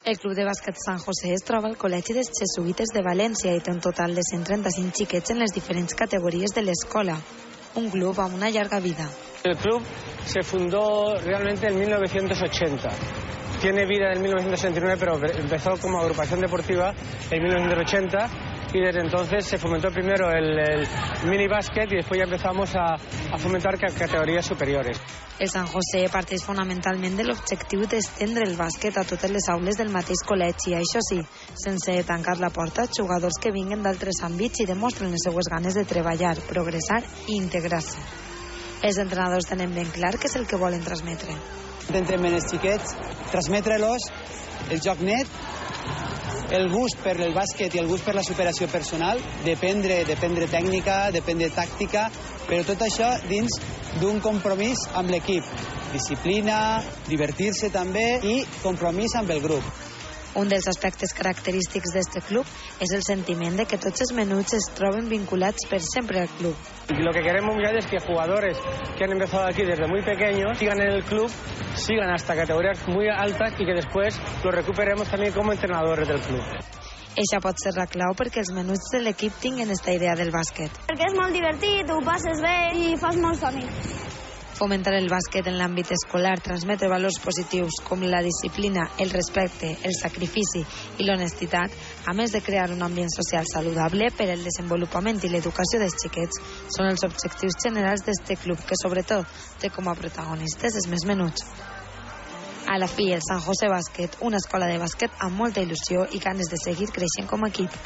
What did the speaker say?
El Club de Bàsquet Sant José es troba al Col·legi dels Jesuïtes de València i té un total de 135 xiquets en les diferents categories de l'escola. Un club amb una llarga vida. El club se fundó realmente en 1980. Tiene vida en 1969, pero empezó como agrupación deportiva en 1980 y desde entonces se fomentó primero el mini básquet y después ya empezamos a fomentar categorías superiores. El Sant José parteix fonamentalment de l'objectiu d'estendre el bàsquet a totes les aules del mateix col·legi, això sí, sense tancar la porta a jugadors que vinguen d'altres àmbits i demostren les seues ganes de treballar, progressar i integrar-se. Els entrenadors tenen ben clar què és el que volen transmetre. Intentem els xiquets transmetre-los el joc net, el gust per el bàsquet i el gust per la superació personal, dependre tècnica, dependre tàctica, però tot això dins d'un compromís amb l'equip. Disciplina, divertir-se també i compromís amb el grup. Un dels aspectes característics d'este club és el sentiment de que tots els menuts es troben vinculats per sempre al club. Lo que queremos es que jugadores que han empezado aquí desde muy pequeños sigan en el club, sigan hasta categorías muy altas y que después los recuperemos también como entrenadores del club. Eixa pot ser la clau perquè els menuts de l'equip tinguin esta idea del bàsquet. Perquè és molt divertit, ho passes bé i fas molts amics. Fomentar el bàsquet en l'àmbit escolar, transmetre valors positius com la disciplina, el respecte, el sacrifici i l'honestitat, a més de crear un ambient social saludable per al desenvolupament i l'educació dels xiquets, són els objectius generals d'este club, que sobretot té com a protagonistes els més menuts. A la fi, el Sant José Bàsquet, una escola de bàsquet amb molta il·lusió i ganes de seguir creixent com a equip.